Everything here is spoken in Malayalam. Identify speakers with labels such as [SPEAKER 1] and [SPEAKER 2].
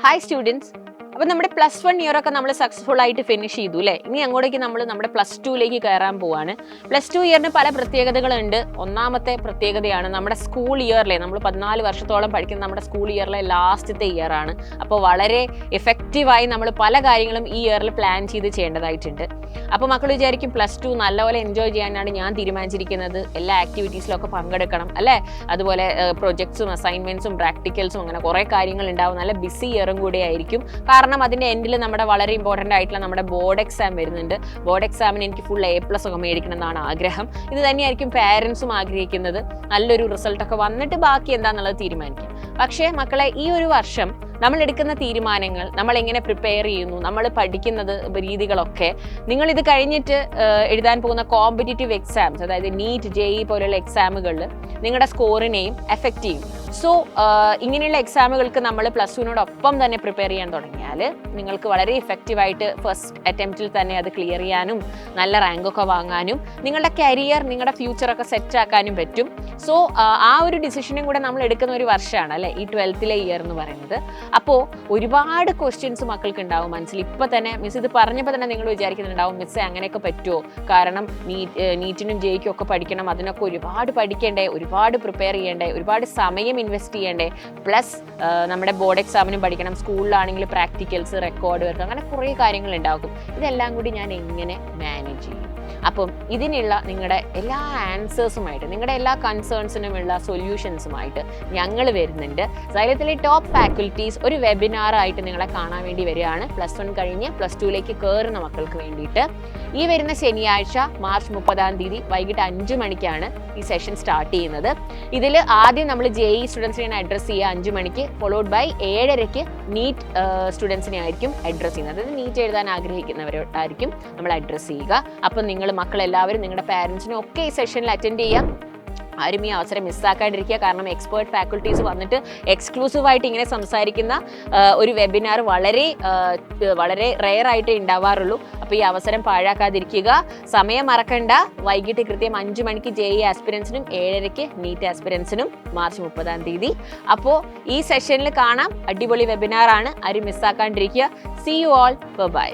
[SPEAKER 1] Hi students. അപ്പോൾ നമ്മുടെ +1 ഇയർ ഒക്കെ നമ്മൾ സക്സസ്ഫുൾ ആയിട്ട് ഫിനിഷ് ചെയ്തു അല്ലേ. ഇനി അങ്ങോട്ടേക്ക് നമ്മൾ നമ്മുടെ +2 ലേക്ക് കയറാൻ പോവാണ്. +2 ഇയറിന് പല പ്രത്യേകതകളുണ്ട്. ഒന്നാമത്തെ പ്രത്യേകതയാണ് നമ്മുടെ സ്കൂൾ ഇയറിലെ നമ്മൾ 14 വർഷത്തോളം പഠിക്കുന്ന നമ്മുടെ സ്കൂൾ ഇയറിലെ ലാസ്റ്റത്തെ ഇയർ ആണ്. അപ്പോൾ വളരെ എഫക്റ്റീവായി നമ്മൾ പല കാര്യങ്ങളും ഈ ഇയറിൽ പ്ലാൻ ചെയ്ത് ചെയ്യേണ്ടതായിട്ടുണ്ട്. അപ്പോൾ മക്കൾ വിചാരിക്കും +2 നല്ലപോലെ എൻജോയ് ചെയ്യാനാണ് ഞാൻ തീരുമാനിച്ചിരിക്കുന്നത്, എല്ലാ ആക്ടിവിറ്റീസിലൊക്കെ പങ്കെടുക്കണം അല്ലേ, അതുപോലെ പ്രൊജക്ട്സും അസൈൻമെൻറ്റ്സും പ്രാക്ടിക്കൽസും അങ്ങനെ കുറേ കാര്യങ്ങൾ ഉണ്ടാവും. നല്ല ബിസി ഇയറും കൂടെ ആയിരിക്കും. കാരണം അതിൻ്റെ എൻഡിൽ നമ്മുടെ വളരെ ഇമ്പോർട്ടൻ്റ് ആയിട്ടുള്ള നമ്മുടെ ബോർഡ് എക്സാം വരുന്നുണ്ട്. ബോർഡ് എക്സാമിന് എനിക്ക് ഫുൾ A+ ഒക്കെ മേടിക്കണം എന്നാണ് ആഗ്രഹം. ഇത് തന്നെയായിരിക്കും പാരൻസും ആഗ്രഹിക്കുന്നത്. നല്ലൊരു റിസൾട്ടൊക്കെ വന്നിട്ട് ബാക്കി എന്താണെന്നുള്ളത് തീരുമാനിക്കാം. പക്ഷേ മക്കളെ, ഈ ഒരു വർഷം നമ്മൾ എടുക്കുന്ന തീരുമാനങ്ങൾ, നമ്മൾ എങ്ങനെ പ്രിപ്പയർ ചെയ്യുന്നു, നമ്മൾ പഠിക്കുന്നത് രീതികളൊക്കെ നിങ്ങളിത് കഴിഞ്ഞിട്ട് എഴുതാൻ പോകുന്ന കോമ്പറ്റീറ്റീവ് എക്സാംസ്, അതായത് നീറ്റ്, JEE പോലെയുള്ള എക്സാമുകളിൽ നിങ്ങളുടെ സ്കോറിനെയും എഫക്റ്റ് ചെയ്യും. സോ ഇങ്ങനെയുള്ള എക്സാമുകൾക്ക് നമ്മൾ +2നോടൊപ്പം തന്നെ പ്രിപ്പയർ ചെയ്യാൻ തുടങ്ങിയാൽ നിങ്ങൾക്ക് വളരെ ഇഫക്റ്റീവായിട്ട് ഫസ്റ്റ് അറ്റംപ്റ്റിൽ തന്നെ അത് ക്ലിയർ ചെയ്യാനും നല്ല റാങ്കൊക്കെ വാങ്ങാനും നിങ്ങളുടെ കരിയർ, നിങ്ങളുടെ ഫ്യൂച്ചറൊക്കെ സെറ്റ് ആക്കാനും പറ്റും. സോ ആ ഒരു ഡിസിഷനും കൂടെ നമ്മൾ എടുക്കുന്ന ഒരു വർഷമാണ് അല്ലേ ഈ 12th ഇയർ എന്ന് പറയുന്നത്. അപ്പോൾ ഒരുപാട് ക്വസ്റ്റ്യൻസ് മക്കൾക്ക് ഉണ്ടാവും മനസ്സിൽ. ഇപ്പോൾ തന്നെ മിസ് ഇത് പറഞ്ഞപ്പോൾ തന്നെ നിങ്ങൾ വിചാരിക്കുന്നുണ്ടാവും, മിസ്സേ അങ്ങനെയൊക്കെ പറ്റുമോ, കാരണം നീറ്റിനും JEEക്കും ഒക്കെ പഠിക്കണം, അതിനൊക്കെ ഒരുപാട് പഠിക്കേണ്ടേ, ഒരുപാട് പ്രിപ്പയർ ചെയ്യേണ്ടേ, ഒരുപാട് സമയം ഇൻവെസ്റ്റ് ചെയ്യേണ്ടേ, പ്ലസ് നമ്മുടെ ബോർഡ് എക്സാമിനും പഠിക്കണം, സ്കൂളിലാണെങ്കിൽ പ്രാക്ടിക്കൽസ്, റെക്കോർഡ് വർക്ക്, അങ്ങനെ കുറേ കാര്യങ്ങൾ ഉണ്ടാകും. ഇതെല്ലാം കൂടി ഞാൻ എങ്ങനെ മാനേജ് ചെയ്യും? അപ്പം ഇതിനുള്ള നിങ്ങളുടെ എല്ലാ ആൻസേഴ്സുമായിട്ട്, നിങ്ങളുടെ എല്ലാ കൺസേൺസിനുമുള്ള സൊല്യൂഷൻസുമായിട്ട് ഞങ്ങൾ വരുന്നുണ്ട്. സൈലത്തിലെ ടോപ്പ് ഫാക്കൽറ്റീസ് ഒരു വെബിനാറായിട്ട് നിങ്ങളെ കാണാൻ വേണ്ടി വരികയാണ്. +1 കഴിഞ്ഞ് +2ലേക്ക് കയറുന്ന മക്കൾക്ക് വേണ്ടിയിട്ട്. ഈ വരുന്ന ശനിയാഴ്ച മാർച്ച് 30 വൈകിട്ട് 5 മണിക്കാണ് ഈ സെഷൻ സ്റ്റാർട്ട് ചെയ്യുന്നത്. ഇതിൽ ആദ്യം നമ്മൾ JEE സ്റ്റുഡൻസിനെ അഡ്രസ്സ് ചെയ്യുക 5 മണിക്ക്, ഫോളോഡ് ബൈ 7:30 നീറ്റ് സ്റ്റുഡൻസിനെ ആയിരിക്കും അഡ്രസ്സ് ചെയ്യുന്നത്. അതായത് നീറ്റ് എഴുതാൻ ആഗ്രഹിക്കുന്നവരോടായിരിക്കും നമ്മൾ അഡ്രസ്സ് ചെയ്യുക. അപ്പം നിങ്ങൾ മക്കളെല്ലാവരും നിങ്ങളുടെ പാരൻസിനും ഒക്കെ ഈ സെഷനിൽ അറ്റൻഡ് ചെയ്യാം. ആരും ഈ അവസരം മിസ്സാക്കാണ്ടിരിക്കുക. കാരണം എക്സ്പേർട്ട് ഫാക്കൽറ്റീസ് വന്നിട്ട് എക്സ്ക്ലൂസീവായിട്ട് ഇങ്ങനെ സംസാരിക്കുന്ന ഒരു വെബിനാർ വളരെ റെയർ ആയിട്ടേ ഉണ്ടാവാറുള്ളൂ. അപ്പോൾ ഈ അവസരം പാഴാക്കാതിരിക്കുക. സമയം മറക്കണ്ട. വൈകിട്ട് കൃത്യം 5 മണിക്ക് JEE ആസ്പിരൻസിനും 7:30 നീറ്റ് ആസ്പിരൻസിനും മാർച്ച് 30. അപ്പോൾ ഈ സെഷനിൽ കാണാം. അടിപൊളി വെബിനാറാണ്, ആരും മിസ്സാക്കാണ്ടിരിക്കുക. See you all. Bye-bye.